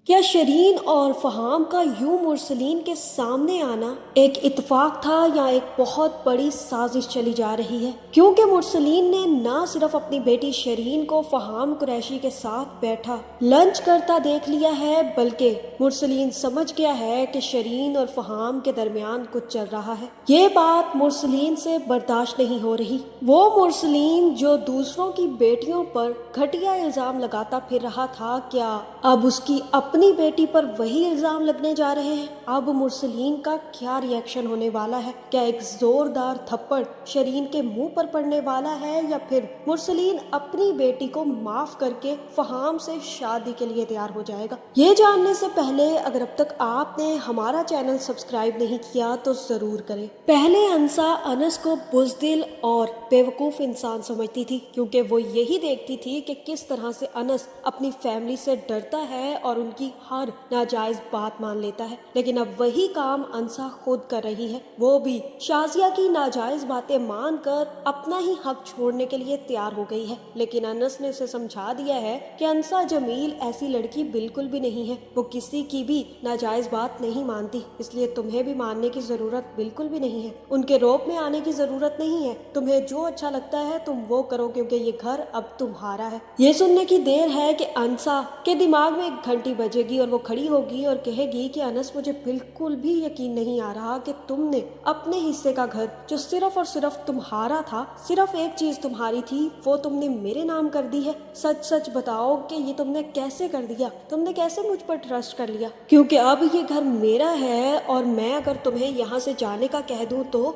क्या شرین اور فہام کا یوں مرسلین کے سامنے آنا ایک اتفاق تھا یا ایک بہت بڑی سازش چلی جا رہی ہے؟ کیونکہ مرسلین نے نہ صرف اپنی بیٹی شرین کو فہام قریشی کے ساتھ بیٹھا لنچ کرتا دیکھ لیا ہے، بلکہ مرسلین سمجھ گیا ہے کہ شرین اور فہام کے درمیان کچھ چل رہا ہے۔ یہ بات مرسلین سے برداشت نہیں ہو رہی۔ وہ مرسلین جو دوسروں کی بیٹیوں پر گھٹیا الزام لگاتا پھر رہا تھا، کیا اب اس کی اپنی بیٹی پر وہی الزام لگنے جا رہے ہیں؟ اب مرسلین کا کیا ری ایکشن ہونے والا ہے؟ کیا ایک زوردار تھپڑ شرین کے منہ پر پڑنے والا ہے، یا پھر مرسلین اپنی بیٹی کو معاف کر کے فہام سے شادی کے لیے تیار ہو جائے گا؟ یہ جاننے سے پہلے اگر اب تک آپ نے ہمارا چینل سبسکرائب نہیں کیا تو ضرور کریں۔ پہلے انسا انس کو بزدل اور بیوقوف انسان سمجھتی تھی، کیونکہ وہ یہی دیکھتی تھی کہ کس طرح سے انس اپنی فیملی سے ڈرتا ہے اور ان کی ہر ناجائز بات مان لیتا ہے۔ لیکن اب وہی کام انسا خود کر رہی ہے۔ وہ بھی شازیہ کی ناجائز باتیں مان کر اپنا ہی حق چھوڑنے کے لیے تیار ہو گئی ہے، لیکن انس نے اسے سمجھا دیا ہے کہ انسا جمیل ایسی لڑکی بالکل بھی نہیں ہے۔ وہ کسی کی بھی ناجائز بات نہیں مانتی، اس لیے تمہیں بھی ماننے کی ضرورت بالکل بھی نہیں ہے۔ ان کے روپ میں آنے کی ضرورت نہیں ہے۔ تمہیں جو اچھا لگتا ہے تم وہ کرو، کیونکہ یہ گھر اب تمہارا ہے۔ یہ سننے کی دیر ہے کہ انسا کے دماغ میں ایک گھنٹی بجے گی اور وہ کھڑی ہوگی اور کہے گی کہ انس، مجھے بالکل بھی یقین نہیں آ رہا کہ تم نے اپنے حصے کا گھر جو صرف اور صرف تمہارا تھا، صرف ایک چیز تمہاری تھی، وہ تم نے میرے نام کر دی ہے۔ سچ سچ بتاؤ کہ یہ تم نے کیسے کر دیا؟ تم نے کیسے مجھ پر ٹرسٹ کر لیا؟ کیونکہ اب یہ گھر میرا ہے، اور میں اگر تمہیں یہاں سے جانے کا کہہ دوں تو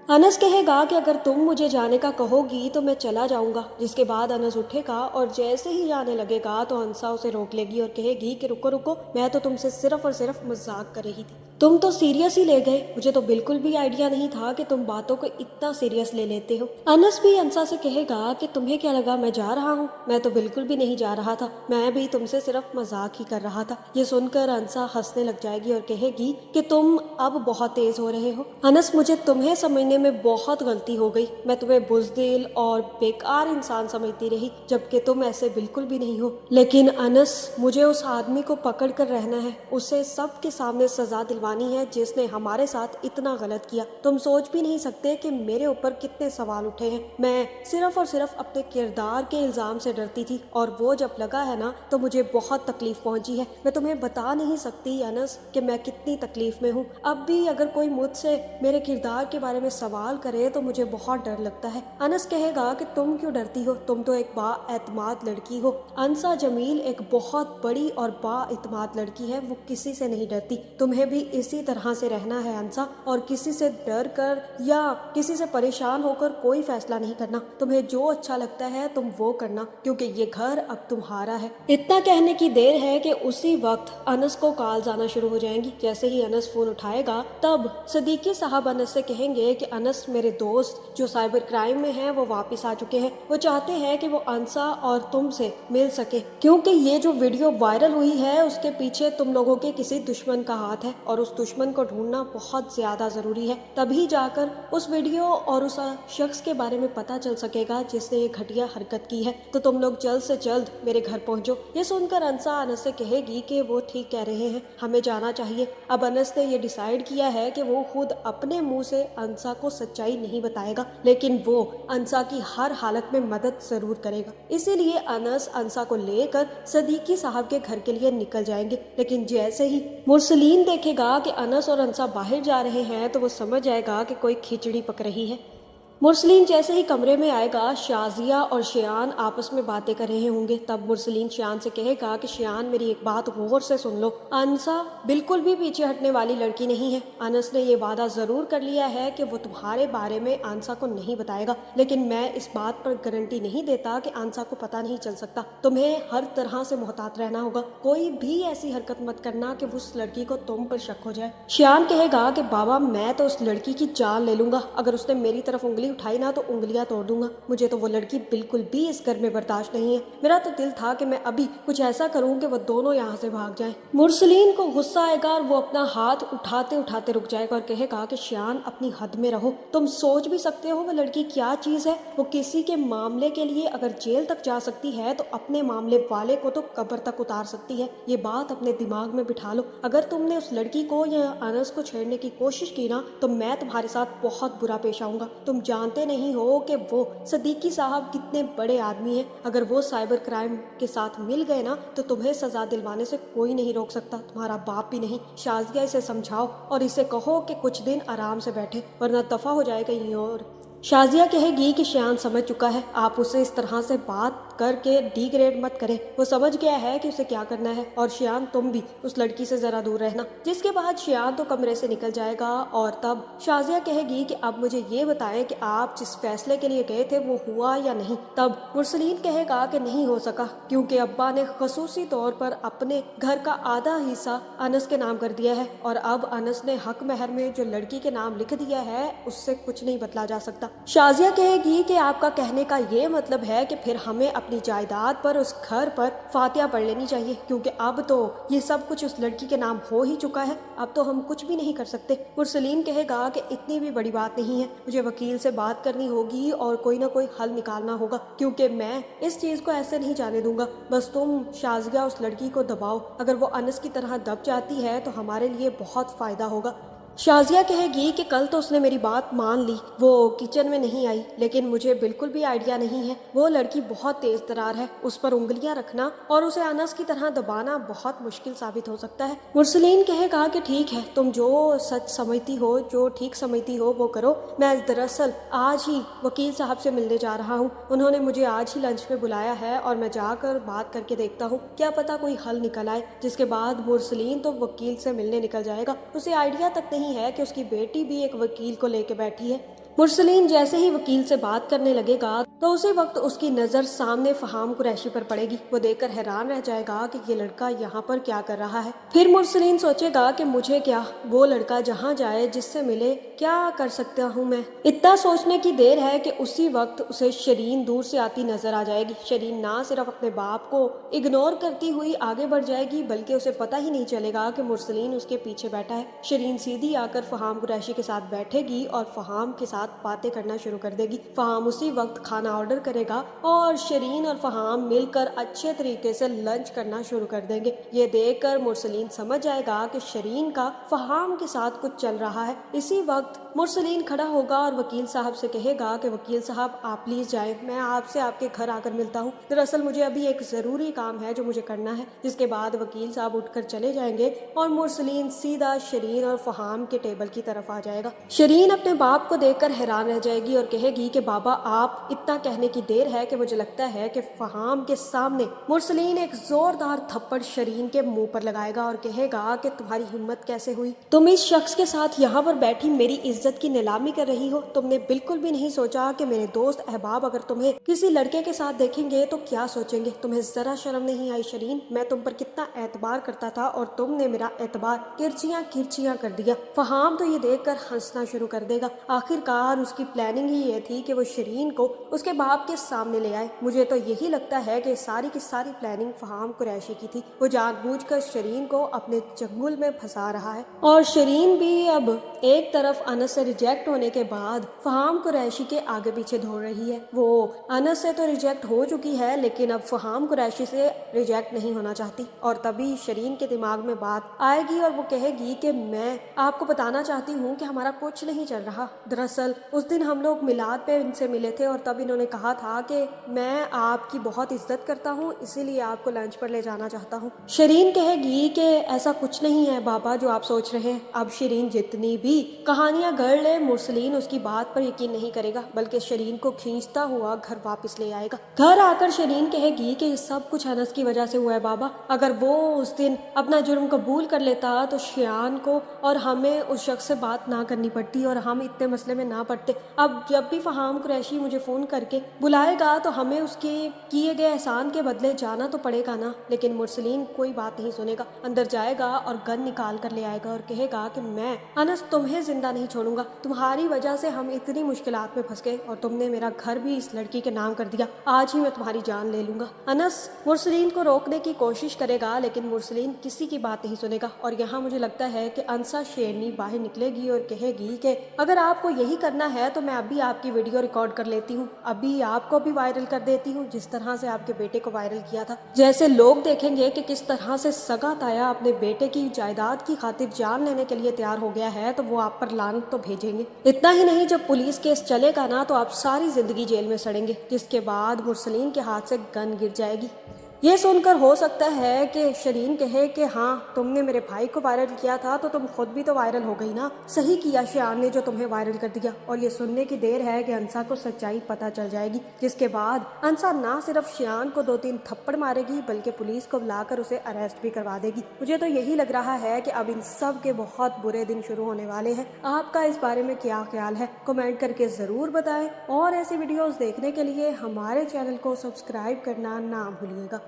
انس کہے گا کہ اگر تم مجھے جانے کا کہو گی تو میں چلا جاؤں گا، جس کے بعد انس اٹھے گا اور جیسے ہی جانے لگے گا تو انسا اسے روک لے گی اور کہے گی کہ رکو رکو، میں تو تم سے صرف اور صرف مذاق کر رہی تھی، تم تو سیریس ہی لے گئے، مجھے تو بالکل بھی آئیڈیا نہیں تھا کہ تم باتوں کو اتنا سیریس لے لیتے ہو۔ انس بھی انسا سے کہے گا کہ تمہیں کیا لگا میں جا رہا ہوں؟ میں تو بالکل بھی نہیں جا رہا تھا، میں بھی تم سے صرف مذاق ہی کر رہا تھا۔ یہ سن کر انسا ہنسنے لگ جائے گی اور کہے گی کہ تم اب بہت تیز ہو رہے ہو انس، مجھے تمہیں سمجھنے میں بہت غلطی ہو گئی، میں تمہیں بزدل اور بیکار انسان سمجھتی رہی، جبکہ تم ایسے بالکل بھی نہیں ہو۔ لیکن انس، مجھے اس آدمی کو پکڑ کر رہنا ہے، اسے سب کے سامنے سزا دلوانی ہے جس نے ہمارے ساتھ اتنا غلط کیا۔ تم سوچ بھی نہیں سکتے کہ میرے اوپر کتنے سوال اٹھے ہیں۔ میں صرف اور صرف اپنے کردار کے الزام سے ڈرتی تھی، اور وہ جب لگا ہے نا تو مجھے بہت تکلیف پہنچی ہے۔ میں تمہیں بتا نہیں سکتی انس کہ میں کتنی تکلیف میں ہوں۔ اب بھی اگر کوئی مجھ سے میرے کردار کے بارے میں سوال کرے تو مجھے بہت ڈر لگتا ہے۔ انس کہے گا کہ تم کیوں ڈرتی ہو؟ تم تو ایک با اعتماد لڑکی ہو۔ انسا جمیل ایک بہت بڑی اور با اعتماد لڑکی ہے، وہ کسی سے نہیں ڈرتی۔ تمہیں بھی اسی طرح سے رہنا ہے انسا، اور کسی سے ڈر کر یا کسی سے پریشان ہو کر کوئی فیصلہ نہیں کرنا۔ تمہیں جو اچھا لگتا ہے تم وہ کرنا، کیونکہ یہ گھر اب تمہارا ہے۔ اتنا کہنے کی دیر ہے کہ اسی وقت انس کو کالز آنا شروع ہو جائیں گی۔ جیسے ہی انس فون اٹھائے گا تب صدیقی صاحب انس سے کہیں گے کہ انس، میرے دوست جو سائبر کرائم میں ہیں وہ واپس آ چکے ہیں، وہ چاہتے ہیں کہ وہ انسا اور تم سے مل سکے، کیونکہ یہ جو ویڈیو وائرل ہوئی ہے اس کے پیچھے تم لوگوں کے کسی دشمن کا ہاتھ ہے، اور اس دشمن کو ڈھونڈنا بہت زیادہ ضروری ہے۔ تبھی جا کر اس ویڈیو اور اس شخص کے بارے میں پتہ چل سکے گا جس نے یہ گھٹیا حرکت کی ہے، تو تم لوگ جلد سے جلد میرے گھر پہنچو۔ یہ سن کر انسا انس سے کہے گی کہ وہ ٹھیک کہہ رہے ہیں، ہمیں جانا چاہیے۔ اب انس نے یہ ڈیسائیڈ کیا ہے کہ وہ خود اپنے منہ سے انسا کو سچائی نہیں بتائے گا، لیکن وہ انسا کی ہر حالت میں مدد ضرور کرے گا۔ اسی لیے انس انسا کو لے کر صدیقی صاحب کے گھر کے لیے نکل جائیں گے، لیکن جیسے ہی مرسلین دیکھے گا کہ انس اور انسا باہر جا رہے ہیں تو وہ سمجھ جائے گا کہ کوئی کھچڑی پک رہی ہے۔ مرسلین جیسے ہی کمرے میں آئے گا، شازیہ اور شیان آپس میں باتیں کر رہے ہوں گے۔ تب مرسلین شیان سے کہے گا کہ شیان، میری ایک بات غور سے سن لو، انسا بالکل بھی پیچھے ہٹنے والی لڑکی نہیں ہے۔ انس نے یہ وعدہ ضرور کر لیا ہے کہ وہ تمہارے بارے میں انسا کو نہیں بتائے گا، لیکن میں اس بات پر گارنٹی نہیں دیتا کہ انسا کو پتہ نہیں چل سکتا۔ تمہیں ہر طرح سے محتاط رہنا ہوگا، کوئی بھی ایسی حرکت مت کرنا کہ اس لڑکی کو تم پر شک ہو جائے۔ شیان کہے گا کہ بابا، میں تو اس لڑکی کی جان لے لوں گا، اگر اس نے میری طرف انگلی انگلی उठाई ना तो उंगलियां तोड़ दूंगा। मुझे तो वो लड़की बिल्कुल भी इस घर में बर्दाश्त नहीं है। मेरा तो दिल था कि मैं अभी कुछ ऐसा करूं कि वो दोनों यहाँ से भाग जाएं। मुरसलीन को गुस्सा आएगा और वो अपना हाथ उठाते उठाते रुक जाएगा और कहेगा कि श्यान अपनी हद में रहो। तुम सोच भी सकते हो वो लड़की क्या चीज है। वो किसी के मामले के लिए अगर जेल तक जा सकती है तो अपने मामले वाले को तो कब्र तक उतार सकती है। ये बात अपने दिमाग में बिठा लो। अगर तुमने उस लड़की को या अनस को छेड़ने की कोशिश की ना तो मैं तुम्हारे साथ बहुत बुरा पेश आऊंगा। तुम जानते नहीं हो कि वो सदीकी साहब कितने बड़े आदमी हैं। अगर वो साइबर क्राइम के साथ मिल गए ना तो तुम्हें सजा दिलवाने से कोई नहीं रोक सकता, तुम्हारा बाप भी नहीं। शाजिया इसे समझाओ और इसे कहो कि कुछ दिन आराम से बैठे वरना दफा हो जाए कहीं और। शाजिया कहेगी कि श्यान समझ चुका है, आप उसे इस तरह से बात करके डिग्रेड मत करें। वो समझ गया है कि उसे क्या करना है। और श्यान तुम भी उस लड़की से जरा दूर रहना। जिसके बाद श्यान तो कमरे से निकल जाएगा और तब शाजिया कहेगी कि अब मुझे ये बताएं कि आप जिस फैसले के लिए गए थे वो हुआ या नहीं। तब मुरसलीन कहेगा कि नहीं हो सका क्योंकि अब्बा ने खसूसी तौर पर अपने घर का आधा हिस्सा अनस के नाम कर दिया है और अब अनस ने हक महर में जो लड़की के नाम लिख दिया है उससे कुछ नहीं बदला जा सकता। शाजिया कहेगी कि आपका कहने का ये मतलब है कि फिर हमें अपनी जायदाद पर उस घर पर फातिहा पढ़ लेनी चाहिए क्योंकि अब तो ये सब कुछ उस लड़की के नाम हो ही चुका है, अब तो हम कुछ भी नहीं कर सकते। मुरसलीन कहेगा कि इतनी भी बड़ी बात नहीं है, मुझे वकील से बात करनी होगी और कोई ना कोई हल निकालना होगा क्योंकि मैं इस चीज को ऐसे नहीं जाने दूंगा। बस तुम शाजिया उस लड़की को दबाओ, अगर वो अनस की तरह दब जाती है तो हमारे लिए बहुत फायदा होगा। शाजिया कहेगी कि कल तो उसने मेरी बात मान ली, वो किचन में नहीं आई, लेकिन मुझे बिल्कुल भी आइडिया नहीं है। वो लड़की बहुत तेज तरार है, उस पर उंगलियां रखना और उसे अनस की तरह दबाना बहुत मुश्किल साबित हो सकता है। मुरसलीन कहेगा कि ठीक है, तुम जो सच समझती हो, जो ठीक समझती हो वो करो। मैं दरअसल आज ही वकील साहब से मिलने जा रहा हूँ, उन्होंने मुझे आज ही लंच पे बुलाया है और मैं जाकर बात करके देखता हूँ, क्या पता कोई हल निकल आए। जिसके बाद मुरसलीन तो वकील से मिलने निकल जाएगा। उसे आइडिया तक नहीं है कि उसकी बेटी भी एक वकील को लेके बैठी है। मुरसलीन जैसे ही वकील से बात करने लगेगा तो उसी वक्त उसकी नजर सामने फहाम कुरैशी पर पड़ेगी। वो देखकर हैरान रह जाएगा कि ये लड़का यहाँ पर क्या कर रहा है। फिर मुरसलीन सोचेगा कि मुझे क्या, वो लड़का जहाँ जाए जिससे मिले क्या कर सकता हूँ मैं। इतना सोचने की देर है कि उसी वक्त उसे शरीन दूर से आती नजर आ जाएगी। शरीन ना सिर्फ अपने बाप को इग्नोर करती हुई आगे बढ़ जाएगी बल्कि उसे पता ही नहीं चलेगा कि मुरसलीन उसके पीछे बैठा है। शरीन सीधी आकर फहाम कुरैशी के साथ बैठेगी और फहाम के साथ बातें करना शुरू कर देगी। फहाम उसी वक्त खाना ऑर्डर करेगा और शरीन और फहाम मिलकर अच्छे तरीके से लंच करना शुरू कर देंगे। ये देखकर मुरसलीन समझ जाएगा कि शरीन का फहाम के साथ कुछ चल रहा है। इसी वक्त मुरसलीन खड़ा होगा और वकील साहब से कहेगा कि वकील साहब आप प्लीज जाएं, मैं आपसे आपके घर आकर मिलता हूँ। दरअसल मुझे अभी एक जरूरी काम है जो मुझे करना है। जिसके बाद वकील साहब उठकर चले जाएंगे और मुरसलीन सीधा शरीन और फहाम के टेबल की तरफ आ जाएगा। शरीन अपने बाप को देखकर हैरान रह जाएगी और कहेगी कि बाबा आप इतना कहने की देर है कि मुझे लगता है कि फहाम के सामने मुरसलीन एक जोरदार थप्पड़ शरीन के मुंह पर लगाएगा और कहेगा कि तुम्हारी हिम्मत कैसे हुई, तुम इस शख्स के साथ यहाँ पर बैठी मेरी इज्जत की नीलामी कर रही हो। तुमने बिल्कुल भी नहीं सोचा कि मेरे दोस्त अहबाब अगर तुम्हें किसी लड़के के साथ देखेंगे तो क्या सोचेंगे। तुम्हें जरा शर्म नहीं आई शरीन, मैं तुम पर कितना एतबार करता था और तुमने मेरा एतबार किरचियां किरचियां कर दिया। फहाम तो ये देखकर हंसना शुरू कर देगा। आखिरकार उसकी प्लानिंग ही ये थी कि वो शरीन को उसके बाप के सामने ले आए। मुझे तो यही लगता है कि सारी की सारी प्लानिंग फहाम कुरैशी की थी। वो जानबूझकर शरीन को अपने चंगुल में फंसा रहा है और शरीन भी अब एक तरफ अनस से रिजेक्ट होने के बाद फहाम कुरैशी के आगे पीछे दौड़ रही है। वो अनस से तो रिजेक्ट हो चुकी है लेकिन अब फहाम कुरैशी से रिजेक्ट नहीं होना चाहती। और तभी शरीन के दिमाग में बात आएगी और वो कहेगी कि मैं आपको बताना चाहती हूँ कि हमारा कुछ नहीं चल रहा। दरअसल उस दिन हम लोग मिलाद पे इनसे मिले थे और तब इन्होंने कहा था कि मैं आपकी बहुत इज्जत करता हूँ इसीलिए आपको लंच पर ले जाना चाहता हूँ। शरीन कहेगी कि ऐसा कुछ नहीं है बाबा जो आप सोच रहे हैं। अब शरीन जितनी भी कहानियां गढ़ ले मुरसलीन उसकी बात पर यकीन नहीं करेगा बल्कि शरीन को खींचता हुआ घर वापस ले आएगा। घर आकर शरीन कहेगी कि सब कुछ अनस की वजह से हुआ है बाबा, अगर वो उस दिन अपना जुर्म कबूल कर लेता तो श्यान को और हमें उस शख्स से बात ना करनी पड़ती और हम इतने मसले में ना पड़ते। अब जब भी फहाम कुरैशी मुझे फोन करके के बुलाएगा तो हमें उसके किए गए एहसान के बदले जाना तो पड़ेगा ना। लेकिन मुरसलीन कोई बात नहीं सुनेगा, अंदर जाएगा और गन निकाल कर ले आएगा और कहेगा कि मैं अनस तुम्हें जिंदा नहीं छोड़ूंगा, तुम्हारी वजह से हम इतनी मुश्किलात में फंस गए और तुमने मेरा घर भी इस लड़की के नाम कर दिया, आज ही मैं तुम्हारी जान ले लूंगा। अनस मुरसलीन को रोकने की कोशिश करेगा लेकिन मुरसलीन किसी की बात नहीं सुनेगा और यहाँ मुझे लगता है कि अंसा शेरनी बाहर निकलेगी और कहेगी कि अगर आपको यही करना है तो मैं अभी आपकी वीडियो रिकॉर्ड कर लेती हूँ, अभी आपको भी वायरल कर देती हूँ जिस तरह से आपके बेटे को वायरल किया था। जैसे लोग देखेंगे कि किस तरह से सगा ताया अपने बेटे की जायदाद की खातिर जान लेने के लिए तैयार हो गया है तो वो आप पर लानत तो भेजेंगे। इतना ही नहीं, जब पुलिस केस चलेगा ना तो आप सारी जिंदगी जेल में सड़ेंगे, जिसके बाद मुरसलीन के हाथ से गन गिर जाएगी। ये सुनकर हो सकता है कि शरीन कहे कि हाँ तुमने मेरे भाई को वायरल किया था तो तुम खुद भी तो वायरल हो गई ना, सही किया शियान ने जो तुम्हें वायरल कर दिया। और ये सुनने की देर है कि अंसा को सच्चाई पता चल जाएगी, जिसके बाद अंसा ना सिर्फ शियान को 2-3 थप्पड़ मारेगी बल्कि पुलिस को बुलाकर उसे अरेस्ट भी करवा देगी। मुझे तो यही लग रहा है कि अब इन सब के बहुत बुरे दिन शुरू होने वाले हैं। आपका इस बारे में क्या ख्याल है, कमेंट करके जरूर बताएं और ऐसी वीडियोस देखने के लिए हमारे चैनल को सब्सक्राइब करना ना भूलिएगा।